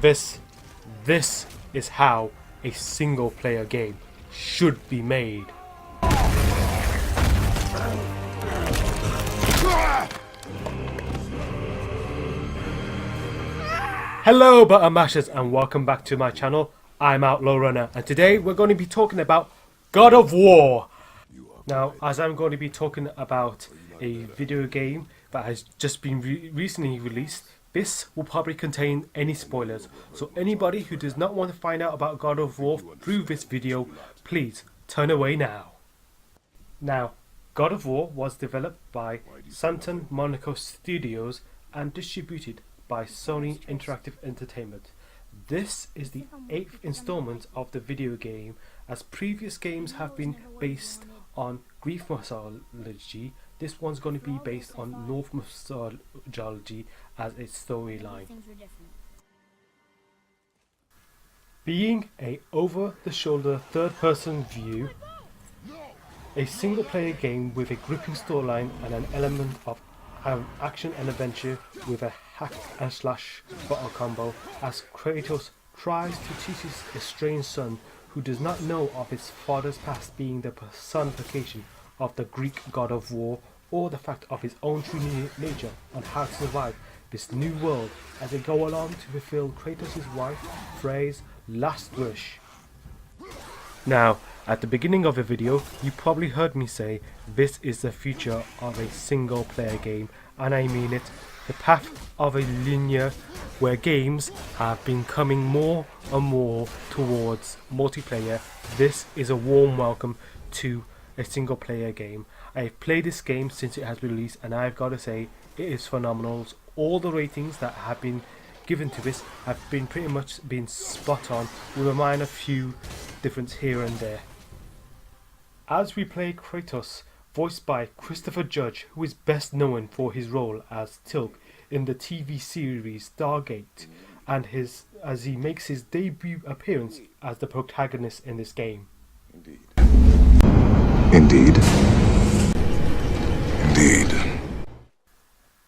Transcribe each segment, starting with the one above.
This is how a single player game should be made. Hello button mashers and welcome back to my channel. I'm Outlaw Runner and today we're going to be talking about God of War. Now, as I'm going to be talking about a video game that has just been recently released, this will probably contain any spoilers. So anybody who does not want to find out about God of War through this video, please turn away now. Now, God of War was developed by Santa Monica Studios and distributed by Sony Interactive Entertainment. This is the 8th installment of the video game, as previous games have been based on Greek mythology. This one's going to be based on Norse mythology as its storyline. Being a over-the-shoulder third-person view, a single-player game with a gripping storyline and an element of action and adventure with a hack and slash battle combo, as Kratos tries to teach his estranged son, who does not know of his father's past being the personification of the Greek god of war, or the fact of his own true nature, on how to survive this new world as they go along to fulfill Kratos' wife Freya's last wish. Now, at the beginning of the video, you probably heard me say this is the future of a single player game, and I mean it. The path of a linear where games have been coming more and more towards multiplayer. This is a warm welcome to a single player game. I've played this game since it has released and I've got to say it is phenomenal. All the ratings that have been given to this have been pretty much been spot on, with a minor few difference here and there. As we play Kratos, voiced by Christopher Judge, who is best known for his role as Tilk in the TV series Stargate, and as he makes his debut appearance as the protagonist in this game. Indeed.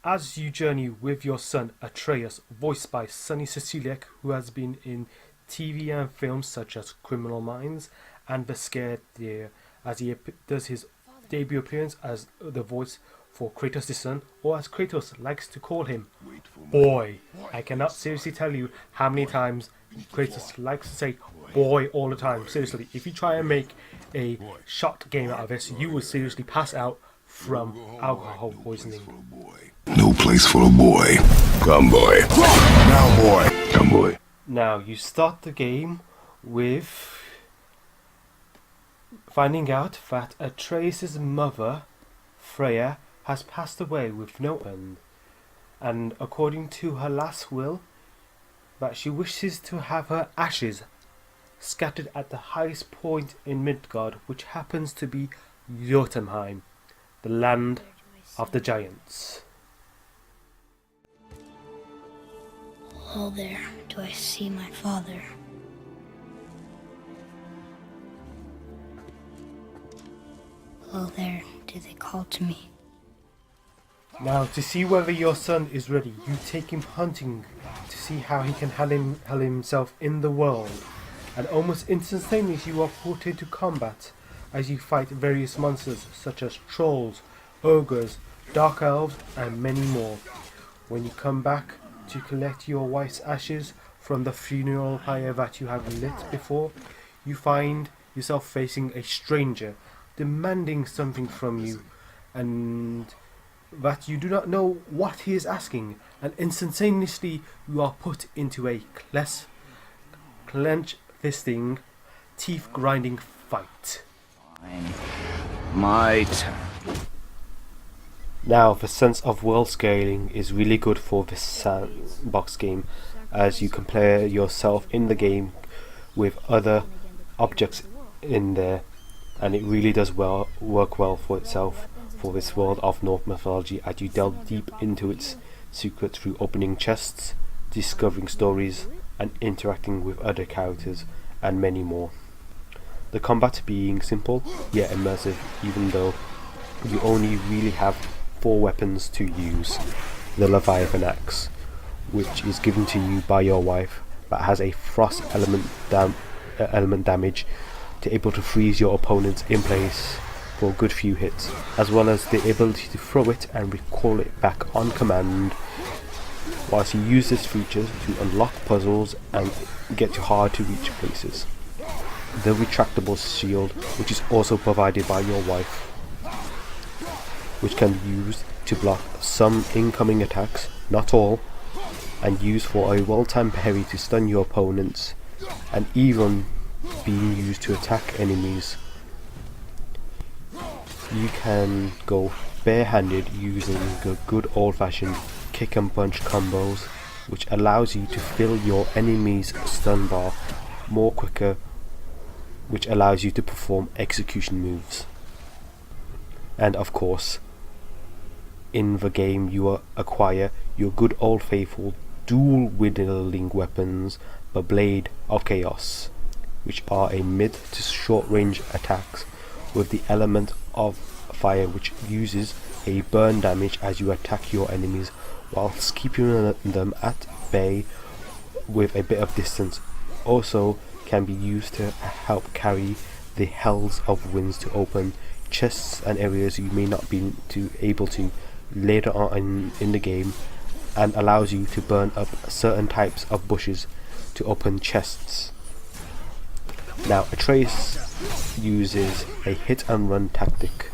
As you journey with your son Atreus, voiced by Sonny Ceciliak, who has been in TV and films such as Criminal Minds and The Scared Deer, as he does his debut appearance as the voice for Kratos' son, or as Kratos likes to call him, boy. I cannot seriously tell you how many times Kratos likes to say boy all the time. Seriously, if you try and make a shot game out of this, you will seriously pass out from alcohol poisoning. No place for a boy. Come boy. Now boy. Come boy. Now you start the game with finding out that Atreus' mother, Freya, has passed away with no end, and according to her last will, that she wishes to have her ashes scattered at the highest point in Midgard, which happens to be Jotunheim, the land of the giants. Oh, there do I see my father. Oh, there do they call to me. Now, to see whether your son is ready, you take him hunting to see how he can handle himself in the world, and almost instantaneously you are put into combat as you fight various monsters such as trolls, ogres, dark elves, and many more. When you come back to collect your wife's ashes from the funeral pyre that you have lit before, you find yourself facing a stranger demanding something from you, and that you do not know what he is asking, and instantaneously you are put into a clench fisting, teeth grinding fight. My turn. Now, the sense of world scaling is really good for this sandbox game, as you compare yourself in the game with other objects in there, and it really does work well for itself for this world of Norse mythology, as you delve deep into its secrets through opening chests, discovering stories, and interacting with other characters, and many more. The combat being simple yet immersive, even though you only really have 4 weapons to use. The Leviathan axe, which is given to you by your wife, that has a frost element damage to able to freeze your opponents in place for a good few hits, as well as the ability to throw it and recall it back on command, whilst you use this feature to unlock puzzles and get to hard to reach places. The retractable shield, which is also provided by your wife, which can be used to block some incoming attacks, not all, and used for a well-timed parry to stun your opponents, and even being used to attack enemies. You can go barehanded using the good old-fashioned kick and punch combos, which allows you to fill your enemy's stun bar more quicker, which allows you to perform execution moves. And of course, in the game you acquire your good old faithful dual wielding weapons, the Blade of Chaos, which are a mid to short range attacks with the element of fire, which uses a burn damage as you attack your enemies whilst keeping them at bay with a bit of distance. Also can be used to help carry the hells of winds to open chests and areas you may not be able to later on in the game, and allows you to burn up certain types of bushes to open chests. Now Atreus uses a hit and run tactic,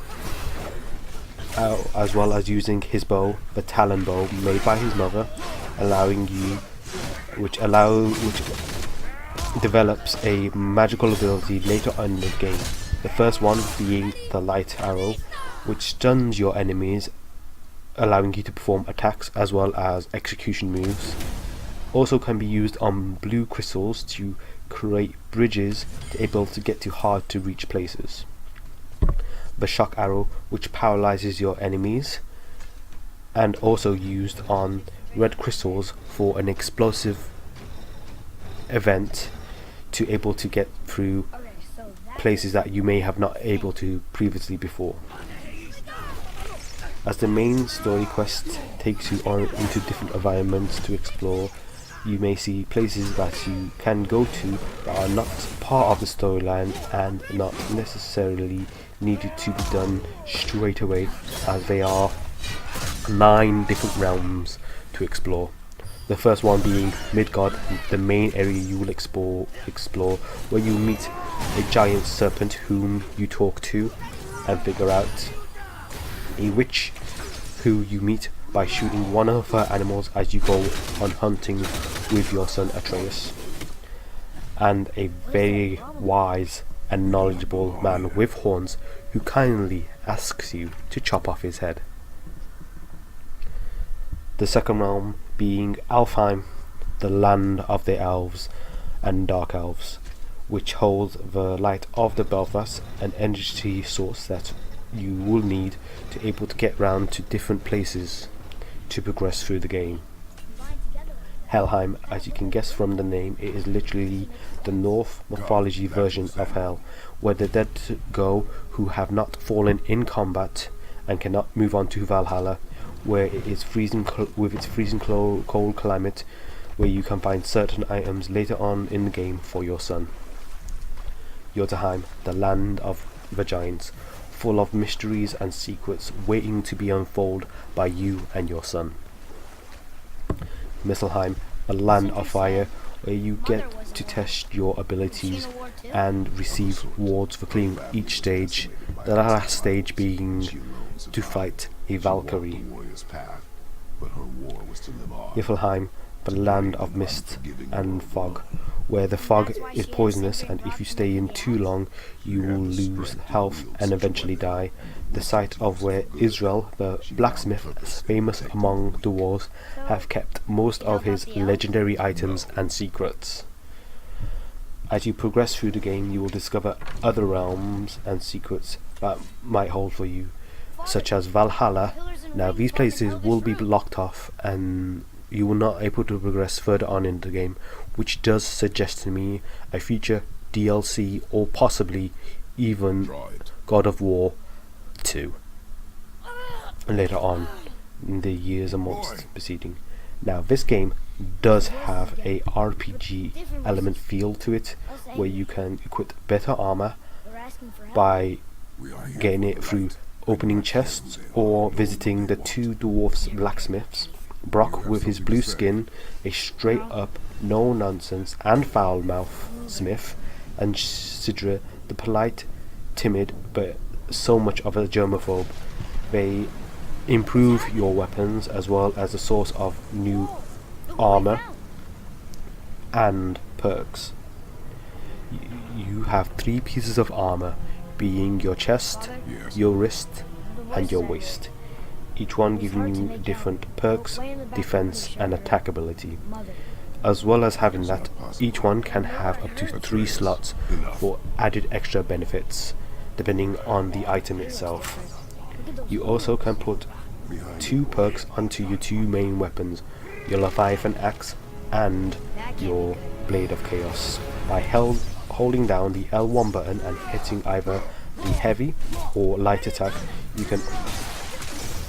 as well as using his bow, the Talon bow made by his mother, which develops a magical ability later on in the game. The first one being the light arrow, which stuns your enemies, allowing you to perform attacks as well as execution moves. Also can be used on blue crystals to create bridges to able to get to hard to reach places. The shock arrow, which paralyzes your enemies, and also used on red crystals for an explosive event to able to get through places that you may have not able to previously before. As the main story quest takes you on into different environments to explore, you may see places that you can go to that are not part of the storyline and not necessarily needed to be done straight away, as they are 9 different realms to explore. The first one being Midgard, the main area you will explore, where you meet a giant serpent whom you talk to and figure out, a witch who you meet by shooting one of her animals as you go on hunting with your son Atreus, and a very wise and knowledgeable man with horns who kindly asks you to chop off his head. The second realm being Alfheim, the land of the elves and dark elves, which holds the light of the Belfast, an energy source that you will need to able to get round to different places to progress through the game. Helheim, as you can guess from the name, it is literally the Norse mythology version of Hell, where the dead go who have not fallen in combat and cannot move on to Valhalla, where it is freezing with its freezing cold climate, where you can find certain items later on in the game for your son. Jotunheim, the land of the giants, full of mysteries and secrets waiting to be unfolded by you and your son. Misselheim, a land of fire, where you get to test your abilities and receive rewards for clearing each stage, the last stage being to fight a Valkyrie. Niflheim, the land of mist and fog, where the fog is poisonous, and if you stay in too long you will lose health and eventually die. The site of where Israel, the blacksmith, famous among the dwarves, have kept most of his legendary items and secrets. As you progress through the game, you will discover other realms and secrets that might hold for you, such as Valhalla. Now these places will be locked off and you will not able to progress further on in the game, which does suggest to me a future DLC or possibly even God of War 2 later on in the years and months preceding. Now this game does have a RPG element feel to it, where you can equip better armor by getting it through opening chests or visiting the two dwarfs blacksmiths. Brock, with his blue skin, a straight up, no nonsense and foul mouth smith, and Sidra, the polite, timid, but so much of a germaphobe. They improve your weapons as well as a source of new armor and perks. You have 3 pieces of armor, being your chest, your wrist, and your waist, each one giving you different perks, defense, and attack ability. As well as having that, each one can have up to 3 slots for added extra benefits, depending on the item itself. You also can put 2 perks onto your 2 main weapons, your Leviathan Axe and your Blade of Chaos. By holding down the L1 button and hitting either the heavy or light attack, you can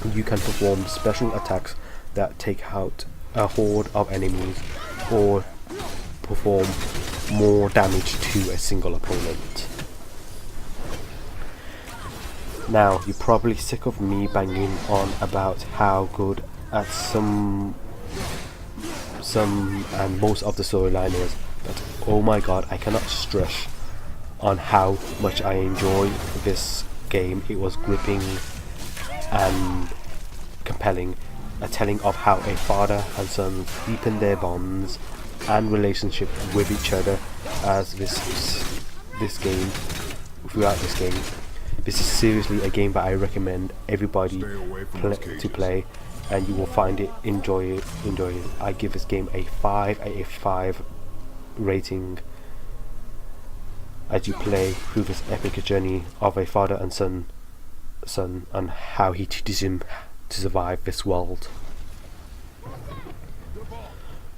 perform special attacks that take out a horde of enemies or perform more damage to a single opponent. Now, you're probably sick of me banging on about how good at some and most of the storyline is, but oh my god, I cannot stress on how much I enjoy this game. It was gripping and compelling, a telling of how a father and son deepen their bonds and relationship with each other as this game throughout this game. This is seriously a game that I recommend everybody to play, and you will find it enjoy it. I give this game a 5 out of 5 rating as you play through this epic journey of a father and son and how he teaches him to survive this world.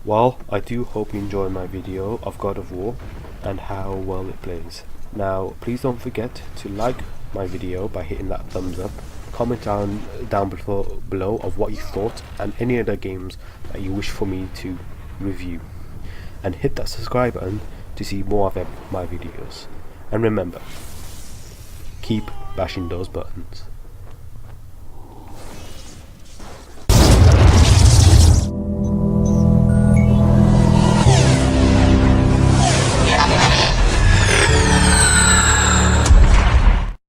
Well, I do hope you enjoy my video of God of War and how well it plays. Now, please don't forget to like my video by hitting that thumbs up, comment down below of what you thought and any other games that you wish for me to review, and hit that subscribe button to see more of my videos. And remember, keep bashing those buttons.